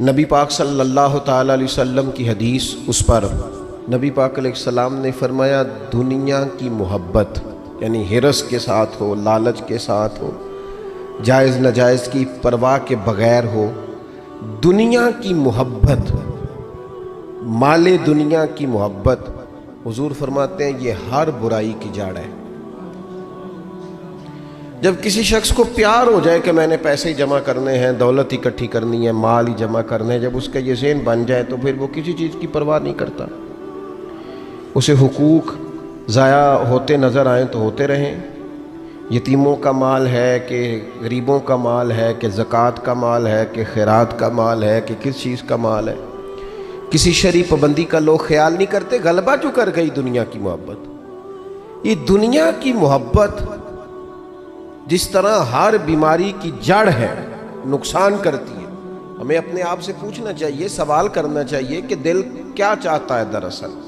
نبی پاک صلی اللہ تعالیٰ علیہ وسلم کی حدیث، اس پر نبی پاک علیہ السلام نے فرمایا دنیا کی محبت یعنی ہرس کے ساتھ ہو، لالچ کے ساتھ ہو، جائز ناجائز کی پرواہ کے بغیر ہو، دنیا کی محبت، مال دنیا کی محبت، حضور فرماتے ہیں یہ ہر برائی کی جڑ ہے۔ جب کسی شخص کو پیار ہو جائے کہ میں نے پیسے جمع کرنے ہیں، دولت اکٹھی کرنی ہے، مال ہی جمع کرنے ہیں، جب اس کا یہ ذہن بن جائے تو پھر وہ کسی چیز کی پرواہ نہیں کرتا۔ اسے حقوق ضائع ہوتے نظر آئیں تو ہوتے رہیں، یتیموں کا مال ہے کہ غریبوں کا مال ہے کہ زکوٰۃ کا مال ہے کہ خیرات کا مال ہے کہ کس چیز کا مال ہے، کسی شرعی پابندی کا لوگ خیال نہیں کرتے۔ غلبہ جو کر گئی دنیا کی محبت، یہ دنیا کی محبت جس طرح ہر بیماری کی جڑ ہے، نقصان کرتی ہے۔ ہمیں اپنے آپ سے پوچھنا چاہیے، سوال کرنا چاہیے کہ دل کیا چاہتا ہے دراصل۔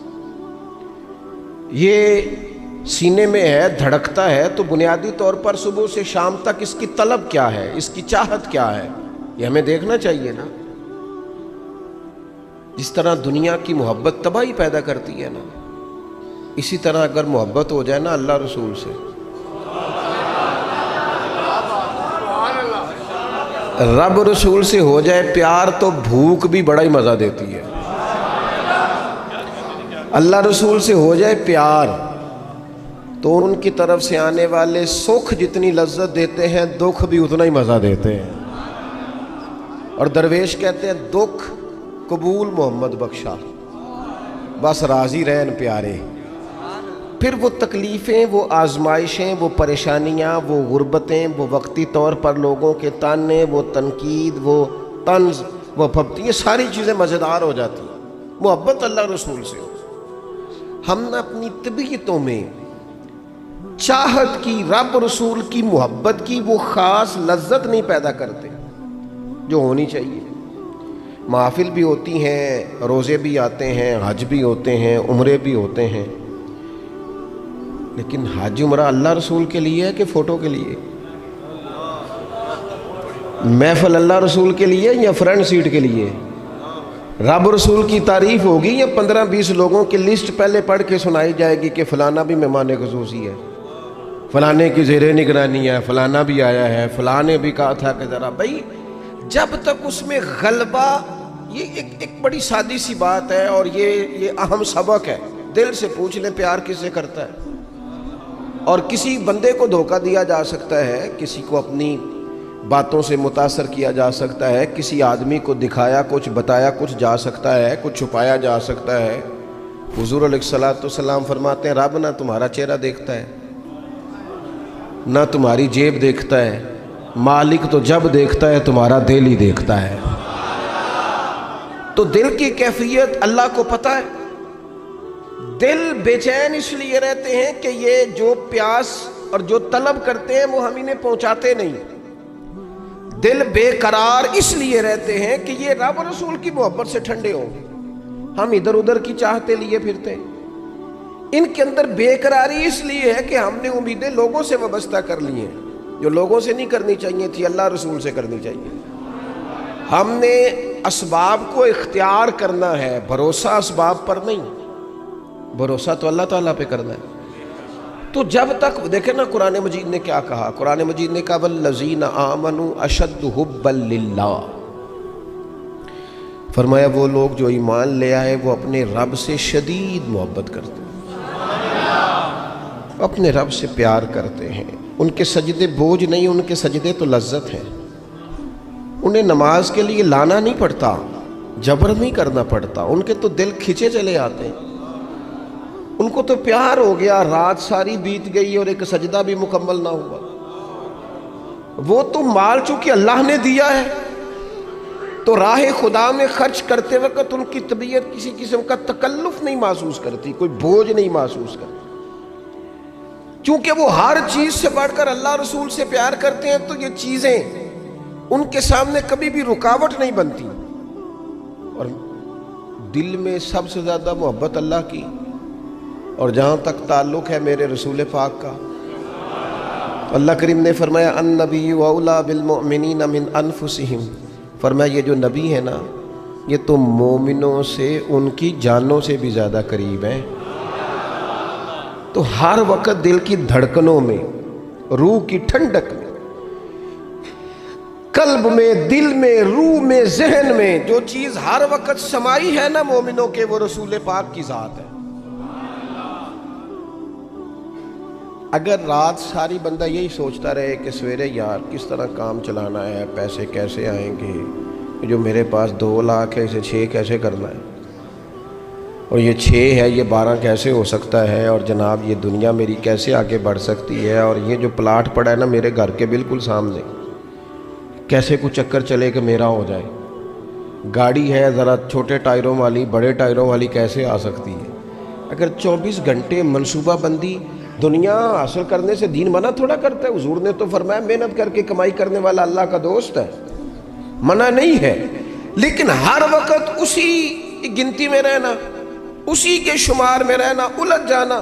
یہ سینے میں ہے، دھڑکتا ہے، تو بنیادی طور پر صبح سے شام تک اس کی طلب کیا ہے، اس کی چاہت کیا ہے، یہ ہمیں دیکھنا چاہیے نا۔ جس طرح دنیا کی محبت تباہی پیدا کرتی ہے نا، اسی طرح اگر محبت ہو جائے نا اللہ رسول سے، رب رسول سے ہو جائے پیار، تو بھوک بھی بڑا ہی مزہ دیتی ہے۔ اللہ رسول سے ہو جائے پیار تو ان کی طرف سے آنے والے سکھ جتنی لذت دیتے ہیں، دکھ بھی اتنا ہی مزہ دیتے ہیں۔ اور درویش کہتے ہیں دکھ قبول محمد بخشا، بس راضی رہن پیارے۔ پھر وہ تکلیفیں، وہ آزمائشیں، وہ پریشانیاں، وہ غربتیں، وہ وقتی طور پر لوگوں کے تانے، وہ تنقید، وہ طنز، وہ پھبتی، یہ ساری چیزیں مزیدار ہو جاتی ہیں محبت اللہ رسول سے ہو۔ ہم نے اپنی طبیعتوں میں چاہت کی، رب رسول کی محبت کی وہ خاص لذت نہیں پیدا کرتے جو ہونی چاہیے۔ محافل بھی ہوتی ہیں، روزے بھی آتے ہیں، حج بھی ہوتے ہیں، عمرے بھی ہوتے ہیں، لیکن حج عمرہ اللہ رسول کے لیے ہے کہ فوٹو کے لیے؟ محفل اللہ رسول کے لیے یا فرنٹ سیٹ کے لیے؟ رب رسول کی تعریف ہوگی یا 15-20 لوگوں کی لسٹ پہلے پڑھ کے سنائی جائے گی کہ فلانا بھی مہمان خصوصی ہے، فلانے کی زیر نگرانی ہے، فلانا بھی آیا ہے، فلانے بھی کہا تھا کہ ذرا بھائی، جب تک اس میں غلبہ، یہ ایک بڑی سادی سی بات ہے اور یہ اہم سبق ہے۔ دل سے پوچھ لیں پیار کس سے کرتا ہے؟ اور کسی بندے کو دھوکہ دیا جا سکتا ہے، کسی کو اپنی باتوں سے متاثر کیا جا سکتا ہے، کسی آدمی کو دکھایا کچھ، بتایا کچھ جا سکتا ہے، کچھ چھپایا جا سکتا ہے۔ حضور علیہ الصلوۃ والسلام فرماتے ہیں رب نہ تمہارا چہرہ دیکھتا ہے، نہ تمہاری جیب دیکھتا ہے، مالک تو جب دیکھتا ہے تمہارا دل ہی دیکھتا ہے۔ تو دل کی کیفیت اللہ کو پتہ ہے۔ دل بے چین اس لیے رہتے ہیں کہ یہ جو پیاس اور جو طلب کرتے ہیں وہ ہم انہیں پہنچاتے نہیں۔ دل بے قرار اس لیے رہتے ہیں کہ یہ رب رسول کی محبت سے ٹھنڈے ہوں گے، ہم ادھر ادھر کی چاہتے لیے پھرتے ہیں۔ ان کے اندر بے قراری اس لیے ہے کہ ہم نے امیدیں لوگوں سے وابستہ کر لی ہیں، جو لوگوں سے نہیں کرنی چاہیے تھی، اللہ رسول سے کرنی چاہیے۔ ہم نے اسباب کو اختیار کرنا ہے، بھروسہ اسباب پر نہیں، بھروسہ تو اللہ تعالیٰ پہ کرنا ہے۔ تو جب تک دیکھیں نا قرآن مجید نے کیا کہا، قرآن مجید نے کہا والذین آمنوا اشد حبا للہ، فرمایا وہ لوگ جو ایمان لے آئے وہ اپنے رب سے شدید محبت کرتے ہیں، اپنے رب سے پیار کرتے ہیں۔ ان کے سجدے بوجھ نہیں، ان کے سجدے تو لذت ہیں۔ انہیں نماز کے لیے لانا نہیں پڑتا، جبر نہیں کرنا پڑتا، ان کے تو دل کھچے چلے آتے ہیں۔ ان کو تو پیار ہو گیا، رات ساری بیت گئی اور ایک سجدہ بھی مکمل نہ ہوا۔ وہ تو مال چونکہ اللہ نے دیا ہے تو راہ خدا میں خرچ کرتے وقت ان کی طبیعت کسی قسم کا تکلف نہیں محسوس کرتی، کوئی بوجھ نہیں محسوس کرتی، چونکہ وہ ہر چیز سے بڑھ کر اللہ رسول سے پیار کرتے ہیں۔ تو یہ چیزیں ان کے سامنے کبھی بھی رکاوٹ نہیں بنتی۔ اور دل میں سب سے زیادہ محبت اللہ کی، اور جہاں تک تعلق ہے میرے رسول پاک کا، اللہ کریم نے فرمایا النبی اولی بالمؤمنین من انفسہم، فرمایا یہ جو نبی ہے نا یہ تو مومنوں سے ان کی جانوں سے بھی زیادہ قریب ہیں. تو ہر وقت دل کی دھڑکنوں میں، روح کی ٹھنڈک میں، قلب میں، دل میں، روح میں، ذہن میں جو چیز ہر وقت سمائی ہے نا مومنوں کے، وہ رسول پاک کی ذات ہے. اگر رات ساری بندہ یہی سوچتا رہے کہ سویرے یار کس طرح کام چلانا ہے، پیسے کیسے آئیں گے، جو میرے پاس 2 لاکھ ہے اسے 6 کیسے کرنا ہے، اور یہ 6 ہے یہ 12 کیسے ہو سکتا ہے، اور جناب یہ دنیا میری کیسے آگے بڑھ سکتی ہے، اور یہ جو پلاٹ پڑا ہے نا میرے گھر کے بالکل سامنے، کیسے کچھ چکر چلے کہ میرا ہو جائے، گاڑی ہے ذرا چھوٹے ٹائروں والی بڑے ٹائروں والی کیسے آ سکتی ہے. اگر 24 گھنٹے منصوبہ بندی، دنیا حاصل کرنے سے دین منع تھوڑا کرتا ہے. حضور نے تو فرمایا محنت کر کے کمائی کرنے والا اللہ کا دوست ہے، منع نہیں ہے، لیکن ہر وقت اسی گنتی میں رہنا، اسی کے شمار میں رہنا، الجھ جانا،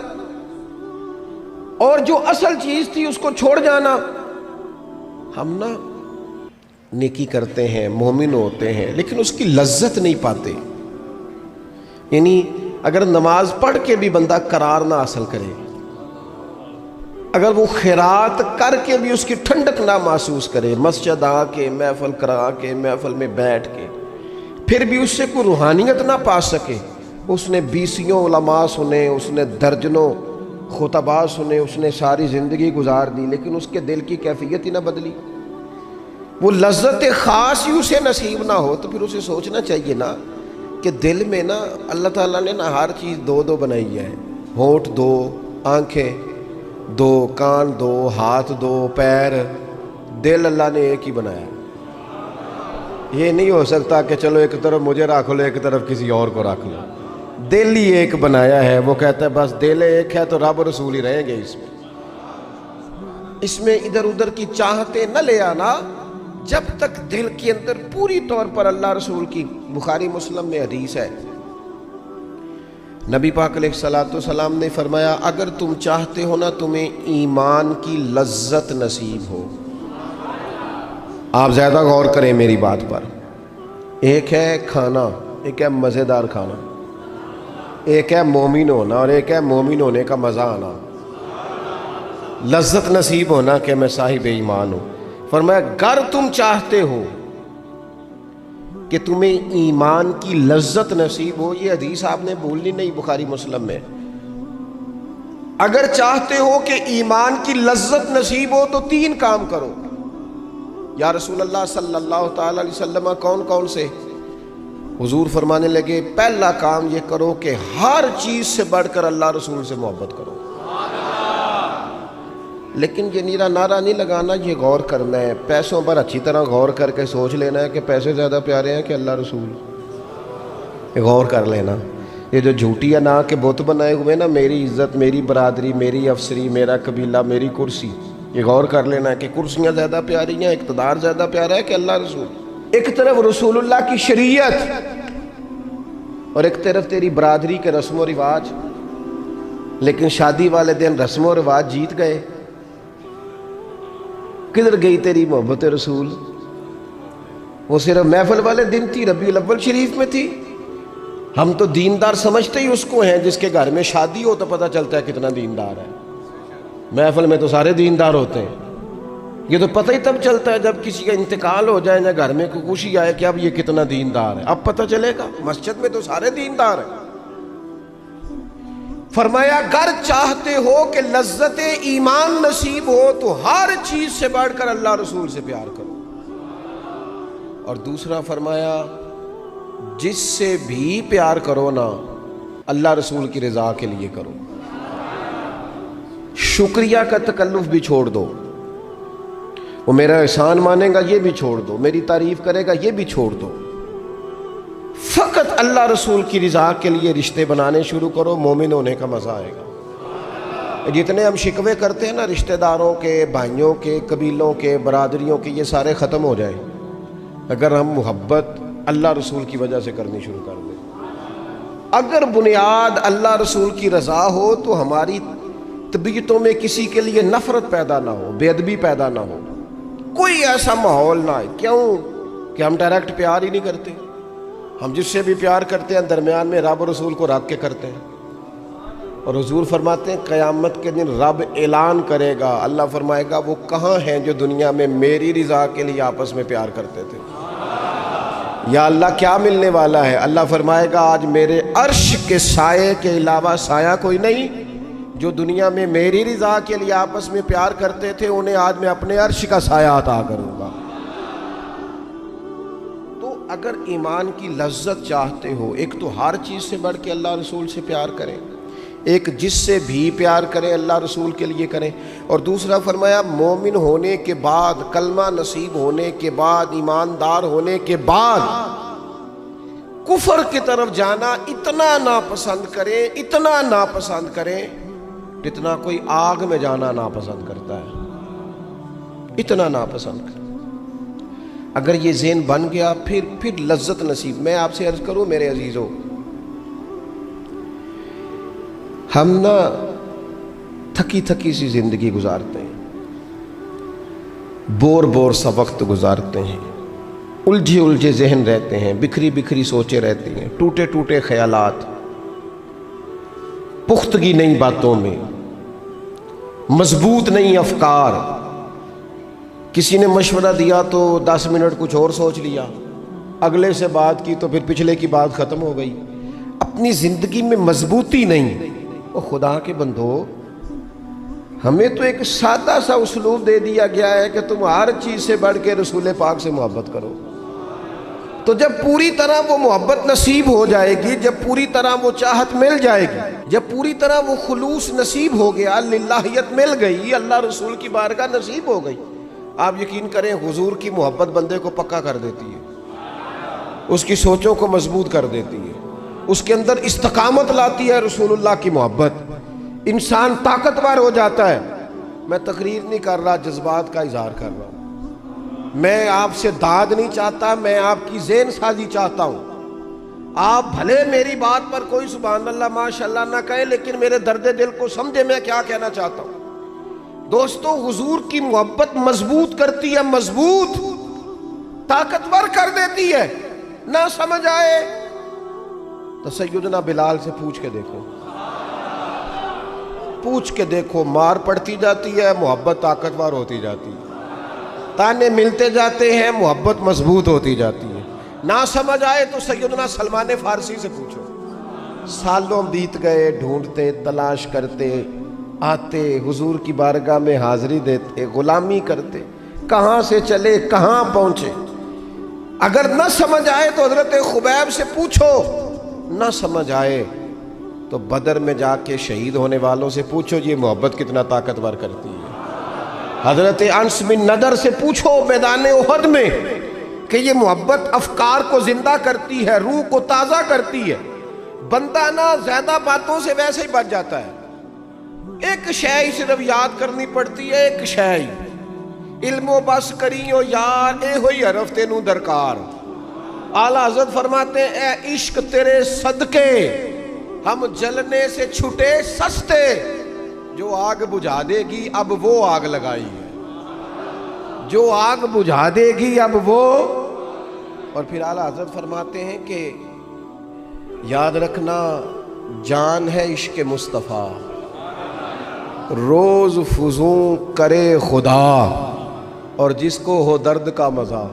اور جو اصل چیز تھی اس کو چھوڑ جانا. ہم نا نیکی کرتے ہیں، مومن ہوتے ہیں، لیکن اس کی لذت نہیں پاتے. یعنی اگر نماز پڑھ کے بھی بندہ قرار نہ حاصل کرے، اگر وہ خیرات کر کے بھی اس کی ٹھنڈک نہ محسوس کرے، مسجد آ کے محفل کرا کے محفل میں بیٹھ کے پھر بھی اس سے کوئی روحانیت نہ پا سکے، اس نے 20 علماء سنے، اس نے درجنوں خطباء سنے، اس نے ساری زندگی گزار دی، لیکن اس کے دل کی کیفیت ہی نہ بدلی، وہ لذت خاص ہی اسے نصیب نہ ہو، تو پھر اسے سوچنا چاہیے نا کہ دل میں نا اللہ تعالیٰ نے نا ہر چیز 2 بنائی ہے. ہونٹ 2، آنکھیں 2، کان 2، ہاتھ 2، پیر، دل اللہ نے ایک ہی بنایا. یہ نہیں ہو سکتا کہ چلو ایک طرف مجھے رکھ لو ایک طرف کسی اور کو رکھ لو. دل ہی ایک بنایا ہے. وہ کہتا ہے بس دل ایک ہے تو رب رسول ہی رہیں گے. اس میں ادھر ادھر کی چاہتے نہ لے آنا جب تک دل کے اندر پوری طور پر اللہ رسول کی. بخاری مسلم میں حدیث ہے، نبی پاک علیہ الصلوۃ والسلام نے فرمایا اگر تم چاہتے ہو نا تمہیں ایمان کی لذت نصیب ہو. آپ زیادہ غور کریں میری بات پر. ایک ہے کھانا، ایک ہے مزیدار کھانا، ایک ہے مومن ہونا، اور ایک ہے مومن ہونے کا مزہ آنا، لذت نصیب ہونا کہ میں صاحب ایمان ہوں. فرمایا اگر تم چاہتے ہو کہ تمہیں ایمان کی لذت نصیب ہو، یہ حدیث آپ نے بھولنی نہیں، بخاری مسلم میں، اگر چاہتے ہو کہ ایمان کی لذت نصیب ہو تو 3 کام کرو. یا رسول اللہ صلی اللہ تعالی علیہ وسلم کون کون سے؟ حضور فرمانے لگے پہلا کام یہ کرو کہ ہر چیز سے بڑھ کر اللہ رسول سے محبت کرو. لیکن یہ نیرا نعرہ نہیں لگانا، یہ غور کرنا ہے، پیسوں پر اچھی طرح غور کر کے سوچ لینا ہے کہ پیسے زیادہ پیارے ہیں کہ اللہ رسول. یہ غور کر لینا. یہ جو جھوٹی انا کے بت بنائے ہوئے نا، میری عزت، میری برادری، میری افسری، میرا قبیلہ، میری کرسی، یہ غور کر لینا ہے کہ کرسیاں زیادہ پیاری ہیں، اقتدار زیادہ پیارا ہے کہ اللہ رسول. ایک طرف رسول اللہ کی شریعت اور ایک طرف تیری برادری کے رسم و رواج، لیکن شادی والے دن رسم و رواج جیت گئے. کدھر گئی تیری محبت رسول؟ وہ صرف محفل والے دن تھی، ربیع الاول شریف میں تھی. ہم تو دیندار سمجھتے ہی اس کو ہیں جس کے گھر میں شادی ہو تو پتہ چلتا ہے کتنا دیندار ہے. محفل میں تو سارے دیندار ہوتے ہیں. یہ تو پتہ ہی تب چلتا ہے جب کسی کا انتقال ہو جائے یا گھر میں کوئی خوشی آئے کہ اب یہ کتنا دیندار ہے، اب پتہ چلے گا. مسجد میں تو سارے دیندار ہیں. فرمایا اگر چاہتے ہو کہ لذت ایمان نصیب ہو تو ہر چیز سے بڑھ کر اللہ رسول سے پیار کرو. اور دوسرا فرمایا جس سے بھی پیار کرو نا اللہ رسول کی رضا کے لیے کرو. شکریہ کا تکلف بھی چھوڑ دو، وہ میرا احسان مانے گا یہ بھی چھوڑ دو، میری تعریف کرے گا یہ بھی چھوڑ دو. فقط اللہ رسول کی رضا کے لیے رشتے بنانے شروع کرو، مومن ہونے کا مزہ آئے گا. جتنے ہم شکوے کرتے ہیں نا رشتہ داروں کے، بھائیوں کے، قبیلوں کے، برادریوں کے، یہ سارے ختم ہو جائیں اگر ہم محبت اللہ رسول کی وجہ سے کرنی شروع کر دیں. اگر بنیاد اللہ رسول کی رضا ہو تو ہماری طبیعتوں میں کسی کے لیے نفرت پیدا نہ ہو، بے ادبی پیدا نہ ہو، کوئی ایسا ماحول نہ آئے. کیوں کہ ہم ڈائریکٹ پیار ہی نہیں کرتے. ہم جس سے بھی پیار کرتے ہیں درمیان میں رب و رسول کو رکھ کے کرتے ہیں. اور حضور فرماتے ہیں قیامت کے دن رب اعلان کرے گا، اللہ فرمائے گا وہ کہاں ہیں جو دنیا میں میری رضا کے لیے آپس میں پیار کرتے تھے. یا اللہ کیا ملنے والا ہے؟ اللہ فرمائے گا آج میرے عرش کے سائے کے علاوہ سایہ کوئی نہیں. جو دنیا میں میری رضا کے لیے آپس میں پیار کرتے تھے انہیں آج میں اپنے عرش کا سایہ عطا کروں گا. تو اگر ایمان کی لذت چاہتے ہو، ایک تو ہر چیز سے بڑھ کے اللہ رسول سے پیار کریں، ایک جس سے بھی پیار کریں اللہ رسول کے لیے کریں، اور دوسرا فرمایا مومن ہونے کے بعد، کلمہ نصیب ہونے کے بعد، ایماندار ہونے کے بعد کفر کی طرف جانا اتنا ناپسند کریں، اتنا ناپسند کریں جتنا کوئی آگ میں جانا ناپسند کرتا ہے، اتنا ناپسند کریں. اگر یہ ذہن بن گیا پھر لذت نصیب. میں آپ سے عرض کروں میرے عزیزو، ہم نا تھکی تھکی سی زندگی گزارتے ہیں، بور سا وقت گزارتے ہیں، الجھے ذہن رہتے ہیں، بکھری بکھری سوچیں رہتی ہیں، ٹوٹے خیالات، پختگی نہیں باتوں میں، مضبوط نہیں افکار. کسی نے مشورہ دیا تو 10 منٹ کچھ اور سوچ لیا، اگلے سے بات کی تو پھر پچھلے کی بات ختم ہو گئی. اپنی زندگی میں مضبوطی نہیں. اور خدا کے بندو، ہمیں تو ایک سادہ سا اسلوب دے دیا گیا ہے کہ تم ہر چیز سے بڑھ کے رسول پاک سے محبت کرو. تو جب پوری طرح وہ محبت نصیب ہو جائے گی، جب پوری طرح وہ چاہت مل جائے گی، جب پوری طرح وہ خلوص نصیب ہو گیا، للہیت مل گئی، اللہ رسول کی بارگاہ نصیب ہو گئی، آپ یقین کریں حضور کی محبت بندے کو پکا کر دیتی ہے، اس کی سوچوں کو مضبوط کر دیتی ہے، اس کے اندر استقامت لاتی ہے. رسول اللہ کی محبت، انسان طاقتور ہو جاتا ہے. میں تقریر نہیں کر رہا، جذبات کا اظہار کر رہا ہوں. میں آپ سے داد نہیں چاہتا، میں آپ کی ذہن سازی چاہتا ہوں. آپ بھلے میری بات پر کوئی سبحان اللہ ماشاءاللہ نہ کہیں، لیکن میرے درد دل کو سمجھے میں کیا کہنا چاہتا ہوں. دوستو، حضور کی محبت مضبوط کرتی ہے، مضبوط طاقتور کر دیتی ہے. نہ سمجھ آئے تو سیدنا بلال سے پوچھ کے دیکھو، مار پڑتی جاتی ہے، محبت طاقتور ہوتی جاتی ہے، تانے ملتے جاتے ہیں، محبت مضبوط ہوتی جاتی ہے. نہ سمجھ آئے تو سیدنا سلمان فارسی سے پوچھو. سالوں بیت گئے، ڈھونڈتے، تلاش کرتے، آتے حضور کی بارگاہ میں حاضری دیتے، غلامی کرتے، کہاں سے چلے کہاں پہنچے. اگر نہ سمجھ آئے تو حضرت خبیب سے پوچھو، نہ سمجھ آئے تو بدر میں جا کے شہید ہونے والوں سے پوچھو یہ محبت کتنا طاقتور کرتی ہے. حضرت انس بن نضر سے پوچھو میدان احد میں کہ یہ محبت افکار کو زندہ کرتی ہے، روح کو تازہ کرتی ہے. بندہ نا زیادہ باتوں سے ویسے ہی بچ جاتا ہے. ایک شے صرف یاد کرنی پڑتی ہے، ایک شے، علم و بس کریو یار، اے ہوئی حرف تینوں درکار. اعلیٰ حضرت فرماتے ہیں اے عشق تیرے صدقے ہم جلنے سے چھٹے سستے. جو آگ بجھا دے گی اب وہ آگ لگائی ہے، جو آگ بجھا دے گی اب وہ. اور پھر اعلیٰ حضرت فرماتے ہیں کہ یاد رکھنا جان ہے عشق مصطفیٰ، روز فزوں کرے خدا. اور جس کو ہو درد کا مزہ،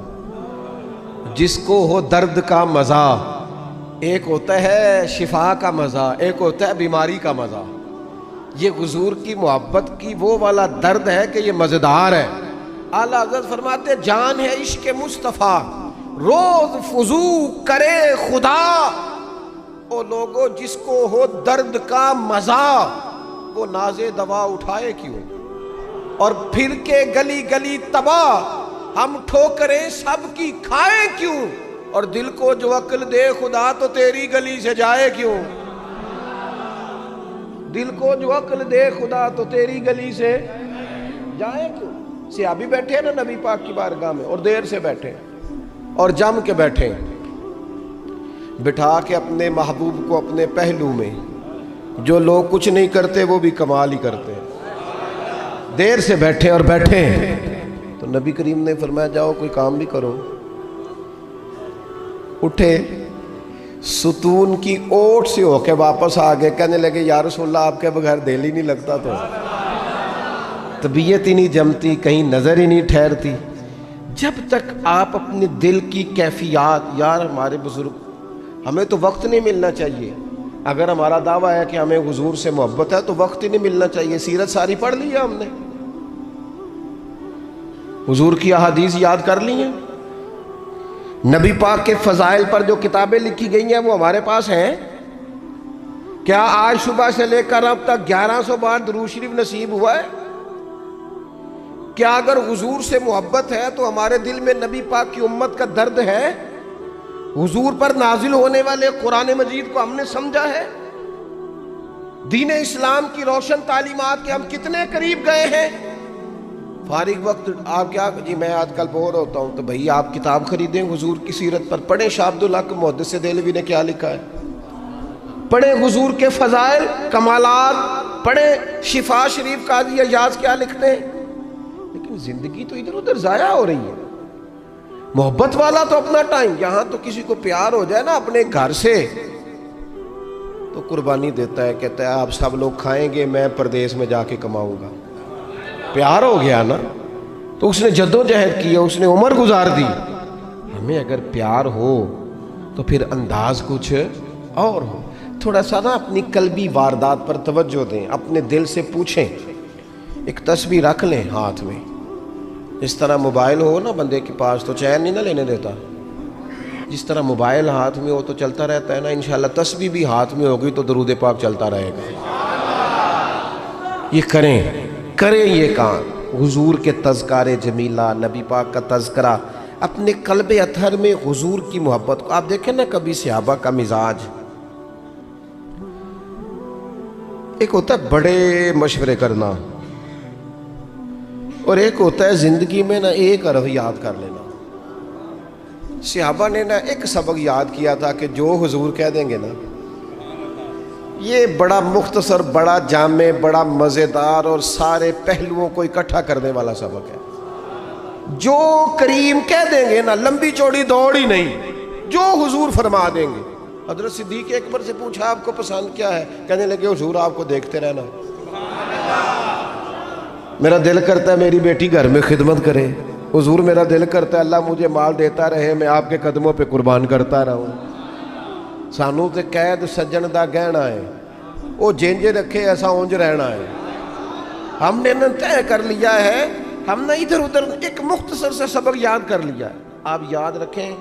جس کو ہو درد کا مزہ، ایک ہوتا ہے شفا کا مزہ، ایک ہوتا ہے بیماری کا مزہ. یہ حضور کی محبت کی وہ والا درد ہے کہ یہ مزیدار ہے. اعلیٰ حضرت فرماتے جان ہے عشق مصطفیٰ، روز فزوں کرے خدا. او لوگو جس کو ہو درد کا مزہ، وہ ناز دوا اٹھائے کیوں، اور پھر کے گلی گلی تباہ ہم ٹھوکریں سب کی کھائے کیوں. اور دل کو جو عقل دے خدا تو تیری گلی سے جائے کیوں. دل کو جو عقل دے خدا تو تیری گلی سے جائے کیوں. صحابی بیٹھے ہیں نا نبی پاک کی بارگاہ میں، اور دیر سے بیٹھے اور جم کے بیٹھے، بٹھا کے اپنے محبوب کو اپنے پہلو میں. جو لوگ کچھ نہیں کرتے وہ بھی کمال ہی کرتے ہیں. دیر سے بیٹھے اور بیٹھے تو نبی کریم نے فرمایا جاؤ کوئی کام بھی کرو. اٹھے ستون کی اوٹ سے ہو کے واپس آ گئے, کہنے لگے یا رسول اللہ آپ کے بغیر دل ہی نہیں لگتا, تو طبیعت ہی نہیں جمتی, کہیں نظر ہی نہیں ٹھہرتی. جب تک آپ اپنے دل کی کیفیات, یار ہمارے بزرگ, ہمیں تو وقت نہیں ملنا چاہیے. اگر ہمارا دعویٰ ہے کہ ہمیں حضور سے محبت ہے تو وقت ہی نہیں ملنا چاہیے. سیرت ساری پڑھ لی ہے ہم نے, حضور کی احادیث یاد کر لی ہیں, نبی پاک کے فضائل پر جو کتابیں لکھی گئی ہیں وہ ہمارے پاس ہیں. کیا آج صبح سے لے کر اب تک 1100 بار درود شریف نصیب ہوا ہے؟ کیا اگر حضور سے محبت ہے تو ہمارے دل میں نبی پاک کی امت کا درد ہے؟ حضور پر نازل ہونے والے قرآن مجید کو ہم نے سمجھا ہے؟ دین اسلام کی روشن تعلیمات کے ہم کتنے قریب گئے ہیں؟ فارغ وقت آپ کیا جی میں آج کل بور ہوتا ہوں, تو بھائی آپ کتاب خریدیں حضور کی سیرت پر, پڑھیں شاہ عبدالحق محدث دہلوی نے کیا لکھا ہے, پڑھیں حضور کے فضائل کمالات, پڑھیں شفا شریف قاضی ایاز کیا لکھتے ہیں. لیکن زندگی تو ادھر ادھر ضائع ہو رہی ہے. محبت والا تو اپنا ٹائم, یہاں تو کسی کو پیار ہو جائے نا اپنے گھر سے تو قربانی دیتا ہے, کہتا ہے آپ سب لوگ کھائیں گے, میں پردیس میں جا کے کماؤں گا. پیار ہو گیا نا, تو اس نے جدوجہد کی, اس نے عمر گزار دی. ہمیں اگر پیار ہو تو پھر انداز کچھ اور ہو. تھوڑا سا نا اپنی قلبی واردات پر توجہ دیں, اپنے دل سے پوچھیں. ایک تسبیح رکھ لیں ہاتھ میں, جس طرح موبائل ہو نا بندے کے پاس تو چین نہیں نہ لینے دیتا, جس طرح موبائل ہاتھ میں ہو تو چلتا رہتا ہے نا, انشاءاللہ تسبیح بھی ہاتھ میں ہوگی تو درود پاک چلتا رہے گا. یہ کریں یہ کام. حضور کے تذکارے جمیلہ, نبی پاک کا تذکرہ, اپنے قلب اطہر میں حضور کی محبت کو. آپ دیکھیں نا کبھی صحابہ کا مزاج, ایک ہوتا ہے بڑے مشورے کرنا, اور ایک ہوتا ہے زندگی میں نا ایک حرف یاد کر لینا. صحابہ نے نا ایک سبق یاد کیا تھا کہ جو حضور کہہ دیں گے نا, یہ بڑا مختصر, بڑا جامع, بڑا مزیدار اور سارے پہلوؤں کو اکٹھا کرنے والا سبق ہے. جو کریم کہہ دیں گے نا, لمبی چوڑی دوڑ ہی نہیں, جو حضور فرما دیں گے. حضرت صدیق اکبر سے پوچھا آپ کو پسند کیا ہے, کہنے لگے حضور آپ کو دیکھتے رہنا. میرا دل کرتا ہے میری بیٹی گھر میں خدمت کرے. حضور میرا دل کرتا ہے اللہ مجھے مال دیتا رہے, میں آپ کے قدموں پہ قربان کرتا رہوں. سانو تے قید سجن دا گہنا ہے, وہ جنج رکھے ایسا اونج رہنا ہے. ہم نے نہ طے کر لیا ہے, ہم نے ادھر ادھر ایک مختصر سے سبق یاد کر لیا ہے. آپ یاد رکھیں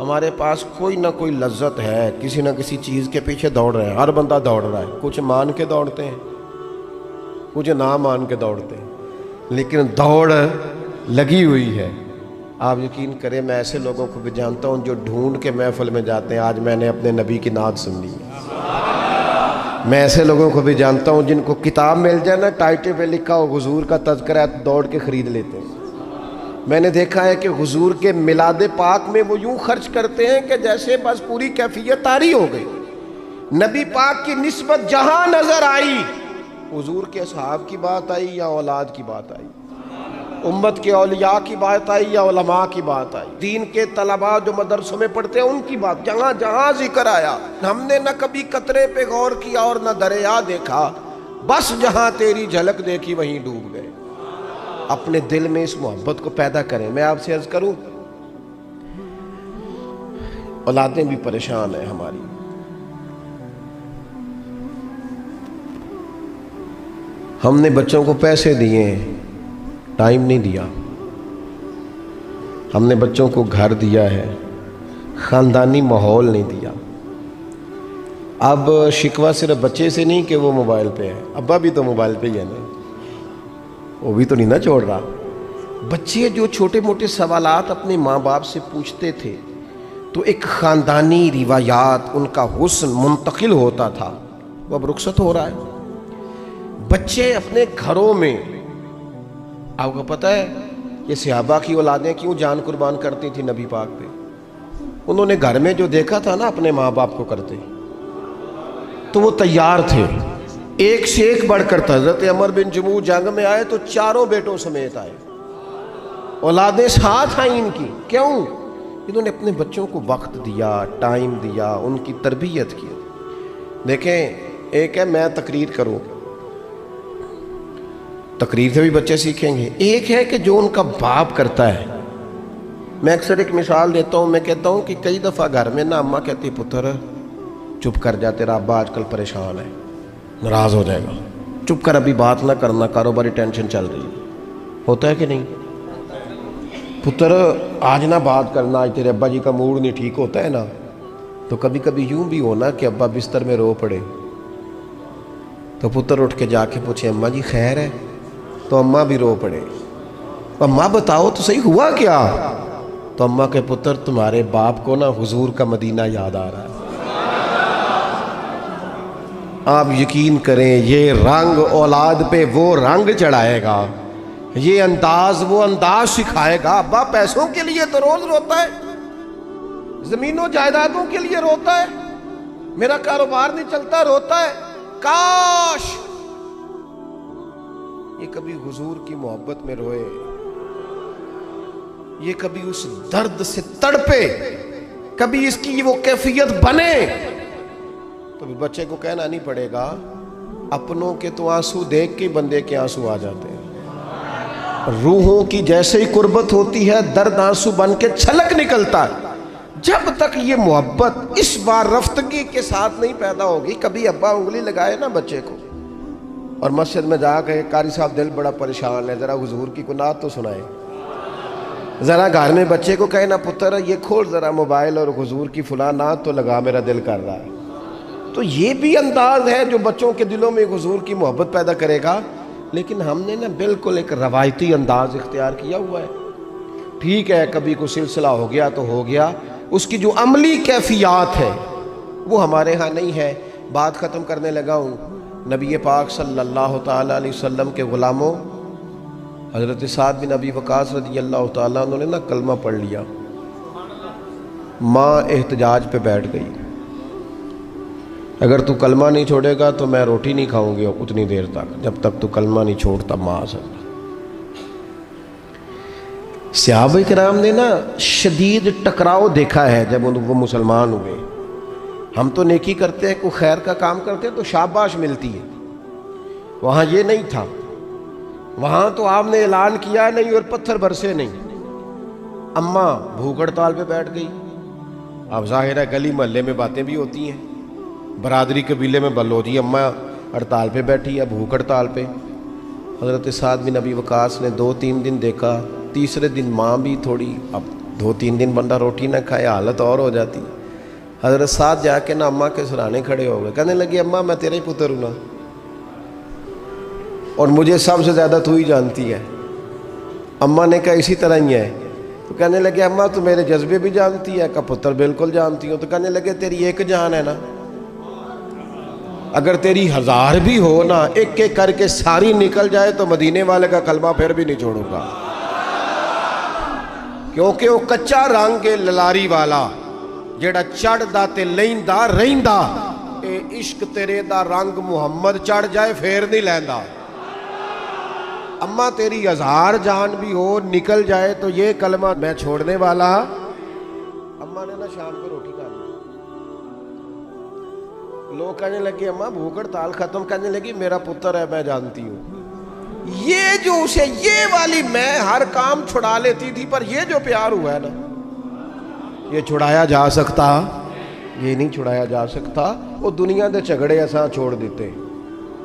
ہمارے پاس کوئی نہ کوئی لذت ہے, کسی نہ کسی چیز کے پیچھے دوڑ رہے ہیں. ہر بندہ دوڑ رہا ہے, کچھ مان کے دوڑتے ہیں, کچھ نہ مان کے دوڑتے ہیں, لیکن دوڑ لگی ہوئی ہے. آپ یقین کریں میں ایسے لوگوں کو بھی جانتا ہوں جو ڈھونڈ کے محفل میں جاتے ہیں. آج میں نے اپنے نبی کی نعت سن لی ہے. میں ایسے لوگوں کو بھی جانتا ہوں جن کو کتاب مل جائے نا, ٹائٹل پہ لکھا ہو حضور کا تذکرہ, دوڑ کے خرید لیتے ہیں. میں نے دیکھا ہے کہ حضور کے میلاد پاک میں وہ یوں خرچ کرتے ہیں کہ جیسے بس پوری کیفیت طاری ہو گئی. نبی پاک کی نسبت جہاں نظر آئی, حضور کے اصحاب کی بات آئی یا اولاد کی بات آئی, امت کے اولیاء کی بات آئی یا علماء کی بات آئی, دین کے طلباء جو مدرسوں میں پڑھتے ہیں ان کی بات, جہاں جہاں ذکر آیا. ہم نے نہ کبھی قطرے پہ غور کیا اور نہ دریا دیکھا, بس جہاں تیری جھلک دیکھی وہیں ڈوب گئے. اپنے دل میں اس محبت کو پیدا کریں. میں آپ سے عرض کروں, اولادیں بھی پریشان ہیں ہماری. ہم نے بچوں کو پیسے دیے, ٹائم نہیں دیا. ہم نے بچوں کو گھر دیا ہے, خاندانی ماحول نہیں دیا. اب شکوہ صرف بچے سے نہیں کہ وہ موبائل پہ ہے, ابا بھی تو موبائل پہ ہی ہے نا, وہ بھی تو نہیں نہ چھوڑ رہا. بچے جو چھوٹے موٹے سوالات اپنے ماں باپ سے پوچھتے تھے تو ایک خاندانی روایات, ان کا حسن منتقل ہوتا تھا, وہ اب رخصت ہو رہا ہے. بچے اپنے گھروں میں, آپ کو پتہ ہے یہ صحابہ کی اولادیں کیوں جان قربان کرتی تھی نبی پاک پہ؟ انہوں نے گھر میں جو دیکھا تھا نا اپنے ماں باپ کو کرتے, تو وہ تیار تھے, ایک سے ایک بڑھ کر تھا. حضرت عمر بن جموح جنگ میں آئے تو چاروں بیٹوں سمیت آئے, اولادیں ساتھ آئیں ان کی. کیوں؟ انہوں نے اپنے بچوں کو وقت دیا، ٹائم دیا، ان کی تربیت کی۔ دیکھیں، ایک ہے میں تقریر کروں، تقریر سے بھی بچے سیکھیں گے، ایک ہے کہ جو ان کا باپ کرتا ہے۔ میں اکثر ایک مثال دیتا ہوں، میں کہتا ہوں کہ کئی دفعہ گھر میں نا اماں کہتی پتر چپ کر جا، تیرا ابا آج کل پریشان ہے، ناراض ہو جائے گا، چپ کر، ابھی بات نہ کرنا، کاروباری ٹینشن چل رہی ہے۔ ہوتا ہے کہ نہیں؟ پتر آج نہ بات کرنا، آج تیرے ابا جی کا موڈ نہیں ٹھیک، ہوتا ہے نا؟ تو کبھی کبھی یوں بھی ہونا کہ ابا بستر میں رو پڑے، تو پتر اٹھ کے جا کے پوچھے اماں جی خیر ہے؟ تو اماں بھی رو پڑے، اماں بتاؤ تو صحیح ہوا کیا؟ تو اماں کے پتر تمہارے باپ کو نا حضور کا مدینہ یاد آ رہا ہے۔ آپ یقین کریں، یہ رنگ اولاد پہ وہ رنگ چڑھائے گا، یہ انداز وہ انداز سکھائے گا۔ ابا پیسوں کے لیے تو روز روتا ہے، زمینوں جائیدادوں کے لیے روتا ہے، میرا کاروبار نہیں چلتا روتا ہے۔ کاش یہ کبھی حضور کی محبت میں روئے، یہ کبھی اس درد سے تڑپے، کبھی اس کی وہ کیفیت بنے، تو بھی بچے کو کہنا نہیں پڑے گا اپنوں کے تو آنسو دیکھ کے بندے کے آنسو آ جاتے ہیں۔ روحوں کی جیسے ہی قربت ہوتی ہے درد آنسو بن کے چھلک نکلتا ہے۔ جب تک یہ محبت اس بار رفتگی کے ساتھ نہیں پیدا ہوگی، کبھی ابا انگلی لگائے نا بچے کو اور مسجد میں جا کے قاری صاحب دل بڑا پریشان ہے، ذرا حضور کی نعت تو سنائے، ذرا گھر میں بچے کو کہے نا پتر یہ کھول ذرا موبائل اور حضور کی فلاں نعت تو لگا، میرا دل کر رہا ہے۔ تو یہ بھی انداز ہے جو بچوں کے دلوں میں حضور کی محبت پیدا کرے گا۔ لیکن ہم نے نا بالکل ایک روایتی انداز اختیار کیا ہوا ہے۔ ٹھیک ہے کبھی کوئی سلسلہ ہو گیا تو ہو گیا، اس کی جو عملی کیفیات ہے وہ ہمارے ہاں نہیں ہے۔ بات ختم کرنے لگا ہوں، نبی پاک صلی اللہ تعالیٰ علیہ وسلم کے غلاموں حضرت سعد بن ابی وقاص رضی اللہ تعالیٰ انہوں نے نا کلمہ پڑھ لیا۔ ماں احتجاج پہ بیٹھ گئی، اگر تو کلمہ نہیں چھوڑے گا تو میں روٹی نہیں کھاؤں گی اتنی دیر تک، جب تک تو کلمہ نہیں چھوڑتا ماں سے۔ صحابہ کرام نے نا شدید ٹکراؤ دیکھا ہے جب وہ مسلمان ہوئے۔ ہم تو نیکی کرتے ہیں، کوئی خیر کا کام کرتے ہیں تو شاباش ملتی ہے، وہاں یہ نہیں تھا۔ وہاں تو آپ نے اعلان کیا نہیں اور پتھر برسے نہیں۔ اماں بھوک ہڑتال پہ بیٹھ گئی۔ اب ظاہر ہے گلی محلے میں باتیں بھی ہوتی ہیں، برادری قبیلے میں بلو جی اماں ہڑتال پہ بیٹھی ہے، بھوک ہڑتال پہ۔ حضرت سعد بن ابی وقاص نے 2-3 دن دیکھا، تیسرے دن ماں بھی تھوڑی، اب 2-3 دن بندہ روٹی نہ کھائے حالت اور ہو جاتی۔ حضرت سعد جا کے نا اماں کے سرانے کھڑے ہو گئے، کہنے لگے اماں میں تیرا ہی پتر ہوں نا، اور مجھے سب سے زیادہ تو ہی جانتی ہے۔ اماں نے کہا اسی طرح ہی ہے۔ تو کہنے لگے اماں تو میرے جذبے بھی جانتی ہے؟ کہا پتر بالکل جانتی ہوں۔ تو کہنے لگے تیری ایک جان ہے نا، اگر تیری 1000 بھی ہو نا، ایک ایک کر کے ساری نکل جائے تو مدینے والے کا کلمہ پھر بھی نہیں چھوڑوں گا، کیونکہ وہ کچا رنگ ہے للاری والا جیڑا چڑھ دا تے لیندا رہندا، اے عشق تیرے دا رنگ محمد چڑھ جائے پھر نہیں لیندا۔ اماں تیری 1000 جان بھی ہو نکل جائے تو یہ کلمہ میں چھوڑنے والا۔ اماں نے نا شام کو روٹی کھا لی، لوگ کہنے لگے اماں بھوک ہڑتال ختم، کہنے لگی میرا پتر ہے میں جانتی ہوں۔ یہ جو اسے یہ والی میں ہر کام چھڑا لیتی تھی، پر یہ جو پیار ہوا ہے نا یہ چھڑایا جا سکتا؟ یہ نہیں چھڑایا جا سکتا۔ وہ دنیا دے جھگڑے اساں چھوڑ دیتے،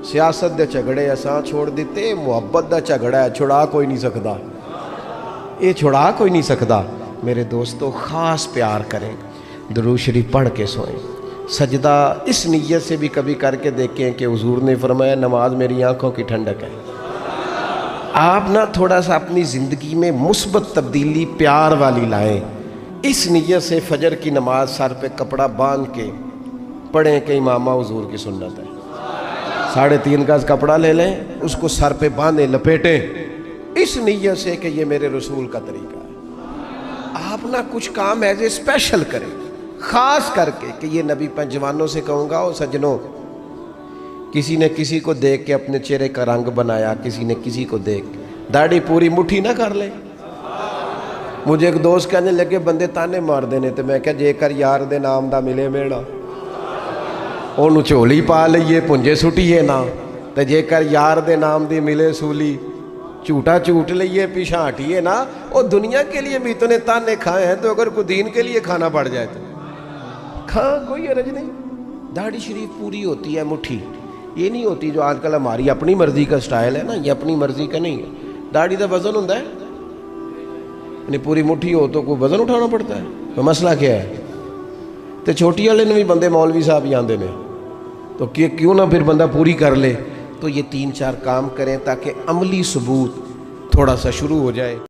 سیاست دے جھگڑے اساں چھوڑ دیتے، محبت دا جھگڑا ہے چھڑا کوئی نہیں سکتا، یہ چھڑا کوئی نہیں سکتا۔ میرے دوستو خاص پیار کریں، درود شریف پڑھ کے سوئیں، سجدہ اس نیت سے بھی کبھی کر کے دیکھیں کہ حضور نے فرمایا نماز میری آنکھوں کی ٹھنڈک ہے۔ آپ نا تھوڑا سا اپنی زندگی میں مثبت تبدیلی پیار والی لائیں، اس نیت سے فجر کی نماز سر پہ کپڑا باندھ کے پڑھیں کہ امامہ حضور کی سنت ہے، 3.5 گز کپڑا لے لیں، اس کو سر پہ باندھیں لپیٹیں، اس نیت سے کہ یہ میرے رسول کا طریقہ ہے۔ آپ نا کچھ کام ایز اے اسپیشل کریں، خاص کر کے کہ یہ نبی جوانوں سے کہوں گا، او سجنوں، کسی نے کسی کو دیکھ کے اپنے چہرے کا رنگ بنایا، کسی نے کسی کو دیکھ داڑھی پوری مٹھی نہ کر لے، مجھے ایک دوست کہنے لگے بندے تانے مار دینے تے میں کہا جے کر یار دے نام دا ملے میڑا انہوں چولی پا لئیے پنجے سٹیے نا تے جے کر یار دے نام دی ملے سولی چوٹا چوٹ لئیے پیچھا ہٹیے نا. اور دنیا کے لیے بھی اتنے تانے کھائے ہیں تو اگر کوئی دین کے لیے کھانا پڑ جائے تو کھاں کوئی عرض نہیں. داڑھی شریف پوری ہوتی ہے مٹھی, یہ نہیں ہوتی جو آج کل ہماری اپنی مرضی کا سٹائل ہے نا, یہ اپنی مرضی کا نہیں ہے. داڑھی دا وزن ہوتا ہے یعنی پوری مٹھی ہو تو کوئی وزن اٹھانا پڑتا ہے, تو مسئلہ کیا ہے؟ تو چھوٹی والے نے بھی بندے مولوی صاحب ہی آندے نے, تو کیوں نہ پھر بندہ پوری کر لے. تو یہ 3-4 کام کریں تاکہ عملی ثبوت تھوڑا سا شروع ہو جائے.